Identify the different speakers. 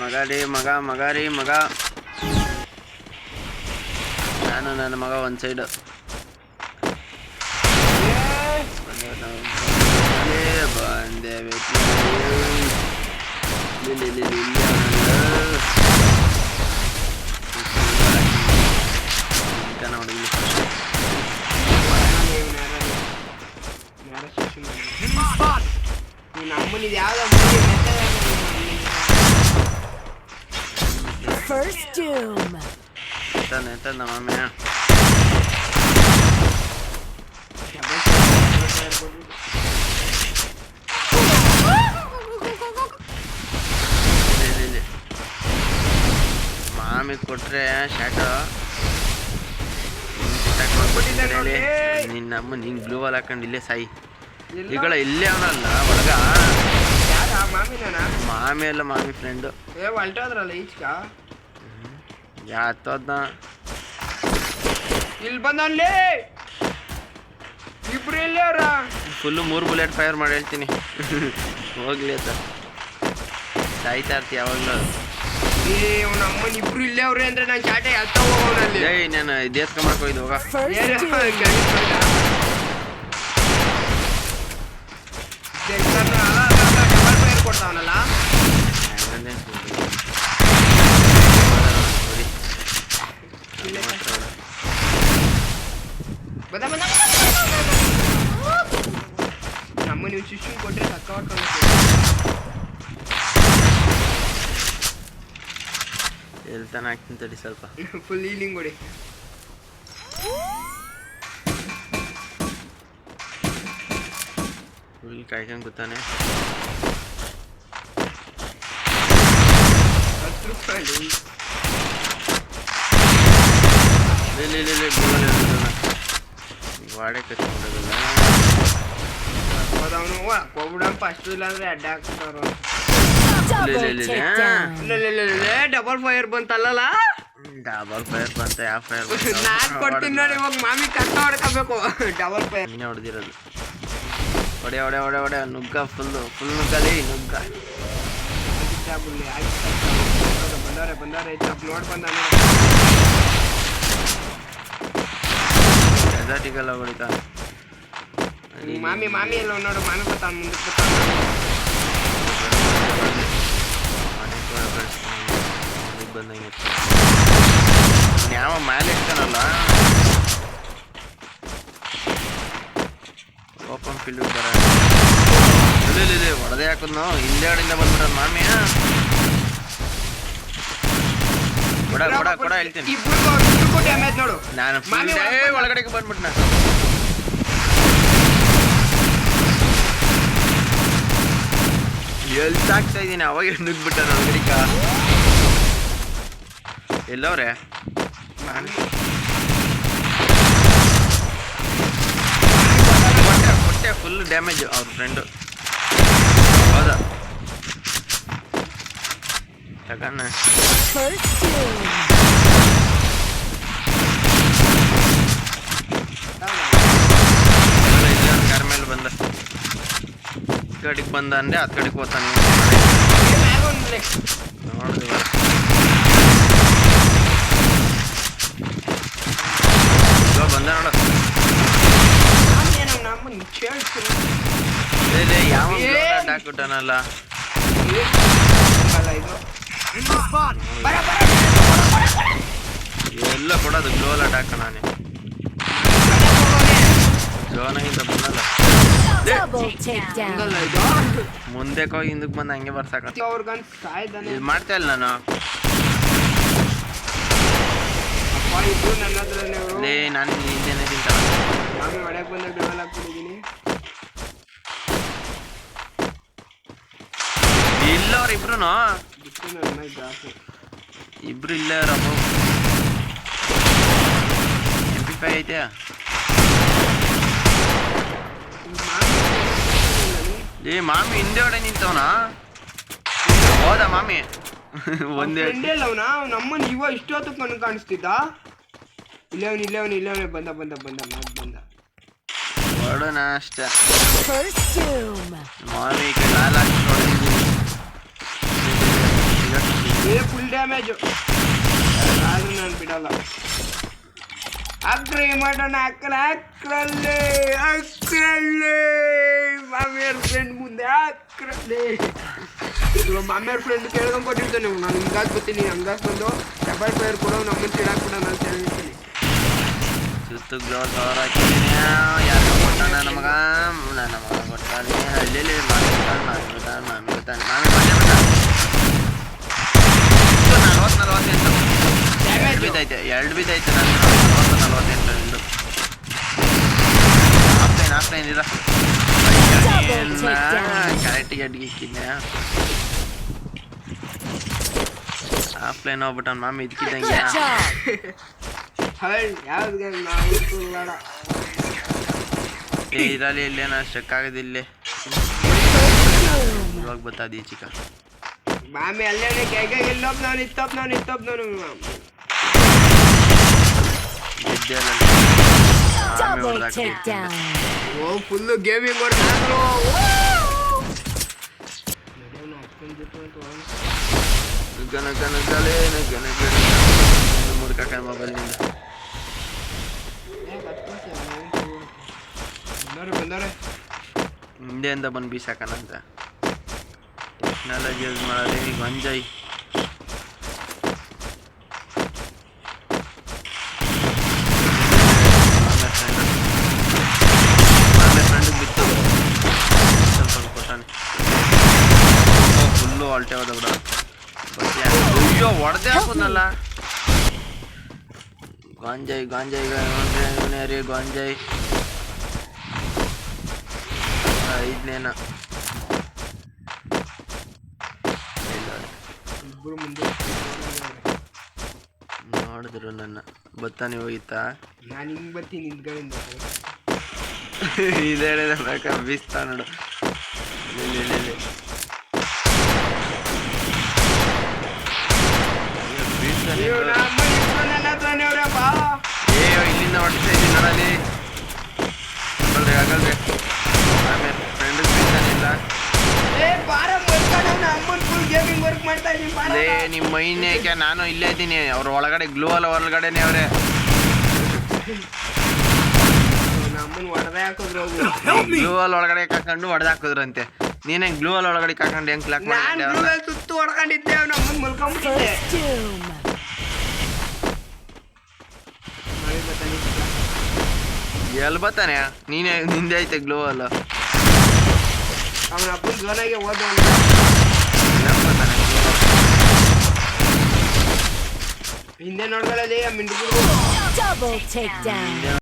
Speaker 1: ಮಗ ರೀ ಮಗ ಮಗ ರೀ ಮಗ. ನಾನು ನನ್ನ ಮಗ ಒಂದು ಸೈಡು ಬಂದೆ
Speaker 2: First doom.
Speaker 1: Neta na mamaya. ಮಾಮಿ ಕೊಟ್ರೆ ಶಾಟ ನಿನ್ನಮ್ಮ ನೀನು ಗ್ಲೂ ವಾಲ್ ಹಾಕೊಂಡು ಇಲ್ಲೇ ಸಾಯಿ ಈಗಳ ಇಲ್ಲೇ ಅವನಲ್ಲ ಒಳಗ ಮಾಮಿ ಅಲ್ಲ ಮಾಮಿ ಫ್ರೆಂಡು
Speaker 3: ಹೊಲ್ಟೋದ್ರಲ್ಲ ಈಚಕ
Speaker 1: ಯಾತೋದ್ನ
Speaker 3: ಇಲ್ಲಿ ಬಂದಲ್ಲಿ ಇಬ್ರು ಎಲ್ಲಿ ಅವ್ರ
Speaker 1: ಫುಲ್ಲು 3 ಬುಲೆಟ್ ಫೈರ್ ಮಾಡಿ ಹೇಳ್ತೀನಿ ಹೋಗ್ಲಿ ಅಂತ ಸಾಯ್ತಾ ಇರ್ತಿ ಯಾವಾಗಲೂ
Speaker 3: ನಮ್ಮನ ಇಬ್ರು ಇಲ್ಲೇ ಅವ್ರೆ ಅಂದ್ರೆ ನಾನು ಚಾಟೆ ಎತ್ತ ಹೋಗೋನಲ್ಲಿ
Speaker 1: ಏಯ್ ನಾನು ದೇಸ್ಕೊಂಬರಕ್ಕೆ ಹೋಯ್ದು ಹೋಗ
Speaker 3: ಡಬಲ್ ಫೈರ್ ಕೊಡ್ತಾವನಲ್ಲ ನಮ್ಮ ನೀವು ಶಿಶು ಕೊಟ್ರೆ ತಕ್ಕ ಹೊಡ್ಕೊಂಡು
Speaker 1: ಎಲ್ತಾನ ಹಾಕ್ತೀನಿ ತಡಿ ಸ್ವಲ್ಪ
Speaker 3: ಫುಲ್ ಹೀಲಿಂಗ್ ಕೊಡಿ
Speaker 1: ಫುಲ್ ಕಾಯ್ಕೊಂಡು ಕೂತಾನೆ
Speaker 3: 10 ರೂಪಾಯಿ
Speaker 1: ವಾಡೆ ಕಚ್ಚಿಬಿಡೋದಲ್ಲ
Speaker 3: ಅವನು ಕೊಬಿಡ ಫಸ್ಟ್ ಇಲ್ಲ ಅಂದ್ರೆ ಅಡ್ಡ ಹಾಕ್ತಾರ ಡಬಲ್ ಫೈರ್ ಬಂತಲ್ಲ
Speaker 1: ಡಬಲ್ ಫೈರ್ ಬಂತ ಯಾವ ಫೈರ್
Speaker 3: ನಾನ್ ಕೊಡ್ತೀನಿ ನೋಡಿ ಇವಾಗ ಮಾಮಿ ಕಷ್ಟ ಹೊಡ್ಕೋಬೇಕು ಡಬಲ್ ಫೈರ್
Speaker 1: ನೀನೇ ಹೊಡೆದಿರೋದು ಹೊಡೆ ಹೊಡೆ ಹೊಡೆ ಹೊಡೆ ನುಗ್ಗ ಫುಲ್ ನುಗ್ಗಲಿ ನುಗ್ಗ
Speaker 3: ಬಂದವ್ರೆ ನೋಡ್ ಬಂದ
Speaker 1: ಡೆಸರ್ಟಿಗೆಲ್ಲ ಹೊಡಿತಾ
Speaker 3: ಮಾಮಿ ಎಲ್ಲ ನೋಡು ಮಾಮಿ ಬರ್ತಾನ ಮುಂದಕ್ಕೆ
Speaker 1: ಬಂದಂಗೆ ಯಾವ ಮೇಲೆ ಇರ್ತಾನಲ್ಲ ಓಪನ್ ಫೀಲ್ಡ್ ಬರ ಇಲ್ಲಿ ಹೊಡೆದೇ ಹಾಕುದ್ನು ಹಿಂದೆಗಡೆಯಿಂದ ಬಂದ್ಬಿಡ ಮಾಮಿಯ ಕೊಡ ಹೇಳ್ತೀನಿ
Speaker 3: ನೋಡು
Speaker 1: ನಾನು ಒಳಗಡೆಗೆ ಬಂದ್ಬಿಟ್ನ ಎಲ್ಲಿ ಸಾಕ್ತಾ ಇದ್ದೀನಿ ಅವಾಗ ನುಗ್ಬಿಟ್ಟ ಒಳಗಡಿಕ ಎಲ್ಲವ್ರೆ ಕೊಟ್ಟೆ ಫುಲ್ ಡ್ಯಾಮೇಜ್ ಅವ್ರ ಫ್ರೆಂಡು ಹೌದಾ ತಗಣ್ಣ ಇಲ್ಲ ಕಾರ್ ಮೇಲೆ ಬಂದ ಕಡೆಗೆ ಬಂದ ಅಂದ್ರೆ ಹತ್ತು ಕಡೆಗೆ ಹೋಗ್ತಾನೆ ನೋಡಿದ್ವಿ ಬಂದ ನೋಡ ಯಾವ ಹಾಕ್ಬಿಟ್ಟನಲ್ಲ ಎಲ್ಲ ಕೊಡೋದು ಗ್ಲೋಲಾಟ್ ಹಾಕ ನಾನೇ ಜೋನಾಗಿಂತ ಬಂದಲ್ಲ ಮುಂದೆ ಹೋಗಿ ಹಿಂದಕ್ಕೆ ಬಂದು ಹಂಗೆ ಬರ್ಸಾಕ ಮಾಡ್ತಾ ಇಲ್ಲ ನಾನು ನಾನು ಹಿಂದೆನೇ ತಿಂತ ಇಲ್ಲವ್ರ ಇಬ್ರು ಇಬ್ರು ಇಲ್ಲ MP5 ಐತೆ ಮಾಮಿ ಹಿಂದೆ ಹೊಡೆ ನಿಂತವನ ಹೋದ ಮಾಮಿ ಒಂದೇ
Speaker 3: ನಮ್ಮನ್ನ ಇವ ಇಷ್ಟೊತ್ತು ಕಣ್ಣು ಕಾಣಿಸ್ತಿದ್ದ ಇಲ್ಲವನಿ ಬಂದ
Speaker 1: ಹೊಡೋಣ ಅಷ್ಟೇ ಮಾಮಿ ಲಾಲ್ ಹಾಕಿ
Speaker 3: ಡ್ಯಾಮೇಜು ಆದ್ರೂ ನಾನು ಬಿಡಲ್ಲ. ಅಕ್ರೆ ಮಾಡೋಣ ಅಕ್ರಲ್ಲಿ ಮಾಮಿಯರ್ ಫ್ರೆಂಡ್ ಮುಂದೆ ಅಕ್ರಲ್ಲಿ ಮಾಮಿಯರ್ ಫ್ರೆಂಡ್ ಕೇಳ್ಕೊಂಡ್ ಕೊಟ್ಟಿರ್ತಾನೆ. ನಾನು ಹಂಗಾಸ್ ಬರ್ತೀನಿ, ಹಂಗಾಸ್ ಬಂದು ಡಬಲ್ ಫೈರ್ ಕೊಡೋ ನಮ್ಮನ್ನು ತಿಳಾಕ್ಬಿಡೋಣ ಅಂತ ಹೇಳ್ತೀನಿ.
Speaker 1: ಸುತ್ತು ಗ್ಲೋರ್ ಕವರ್ ಹಾಕಿದ್ದೀನಿ. ಯಾರು ಕೊಟ್ಟಾನ ನಮಗ? ನನ್ನ ಮಗ ಕೊಟ್ಟಾನೆ. ಹಳ್ಳಿಯಲ್ಲಿ ಮಾಮಿ ಕೊಟ್ಟಾನೆ. 48 ಬಿದ್ದೈತೆ, 2 ಬಿದ್ದೈತೆ. ನಾನು 48 ಆಫ್ಲೈನ್ ಇರ ಕರೆಕ್ಟಿಗೆ ಅಡ್ಗೆ ಇಕ್ಕಿದ್ದೆ. ಆಫ್ಲೈನ್ ಹೋಗ್ಬಿಟ್ಟು ಅವ್ನ ಮಾಮಿ ಇದಕ್ಕಿದ್ದಂಗೆ ಇರಲಿ. ಇಲ್ಲೇನ ಸ್ಟಕ್ ಆಗೋದಿಲ್ಲೇ. ಇವಾಗ ಬತ್ತಾದ ಈ ಚಿಕ್ಕ
Speaker 3: ಮಾಮಿ ಅಲ್ಲೇನೆ ಎಲ್ಲೋಪ್ ನಾನು ಇತ್ತೋಪ್ ನಾನು ಓ ಫುಲ್ಲು ಗೇಮಿಂಗ್ ಹೊಡೆದ್ರು.
Speaker 1: ಮುರ್ಕ ಮೊಬೈಲ್ನಿಂದ
Speaker 3: ಬಂದವ್ರೆ
Speaker 1: ಹಿಂದೆಯಿಂದ ಬಂದು ಬೀಸಾಕನಂತ ಟೆಕ್ನಾಲಜಿ ಯೂಸ್ ಮಾಡೋದು. ಗಂಜಾಯಿ ಫ್ರೆಂಡಿಗೆ ಬಿತ್ತು ಸ್ವಲ್ಪ ಕೊಟ್ಟಾನೆ. ಫುಲ್ಲು ಆಲ್ಟೆ ಹೋದ ಬಿಡ. ಅಯ್ಯೋ ಹೊಡೆದೇ ಹಾಕೋದಲ್ಲ. ಗಾಂಜಾಯಿ ಇವನೇ ರೀ ಗಾಂಜಾಯಿ 5ನೇನ ನೋಡಿದ್ರು ನನ್ನ ಬತ್ತಾನೆ ಹೋಗಿತ್ತಾ.
Speaker 3: ನಾನು ಹಿಂಗೆ ಬರ್ತೀನಿ ಹಿಂದ್ಗಳಿಂದ
Speaker 1: ಇದೇ ಬೇಕಾ ಬೀಸ್ತಾ ನೋಡು. ಇಲ್ಲಿಂದ ಹೊಡ್ತಾ ಇದ್ದೀನಿ ನೋಡಲಿ. ಆಗಲ್ರಿ ಆಮೇಲೆ ಫ್ರೆಂಡಿಗೆ ಬೀಳ್ತಾನಿಲ್ಲ. ಲೇ ನಿಮ್ಮ ಮೈನೇಕೆ ನಾನು ಇಲ್ಲೇ ಇದ್ದೀನಿ. ಅವ್ರ ಒಳಗಡೆ ಗ್ಲೂ ಅಲ್ಲ ಹೊರಗಡೆನೆ ಅವರೇ. ಗ್ಲೂ ಅಲ್ಲಿ ಒಳಗಡೆ ಹಾಕೊಂಡು ಹೊಡೆದು ಹಾಕಿದ್ರಂತೆ. ನೀನೇ ಗ್ಲೂ ಅಲ್ಲಿ ಒಳಗಡೆ ಹಾಕೊಂಡು ಹೆಂಗ್ ಕ್ಲಾಕ್ ಮಾಡಿ
Speaker 3: ಸುತ್ತು ಹೊಡ್ಕೊಂಡಿದ್ದೆ. ನಮ್ಮನ್ ಮುಲ್ಕೊಂಡ್ಬಿಟ್ಟಿದ್ದೆ.
Speaker 1: ಎಲ್ಲಿ ಬರ್ತಾನೆ? ನೀನೇ ನಿಂದೆ ಐತೆ ಗ್ಲೂ ಅಲ್ಲ.
Speaker 3: ಅವನ ಅಪ್ಪನ ಜ್ವರಾಗೆ ಹೋದ ಹಿಂದೆ ನೋಡ್ಕೊಳ್ಳಿ ಮಿಂಡು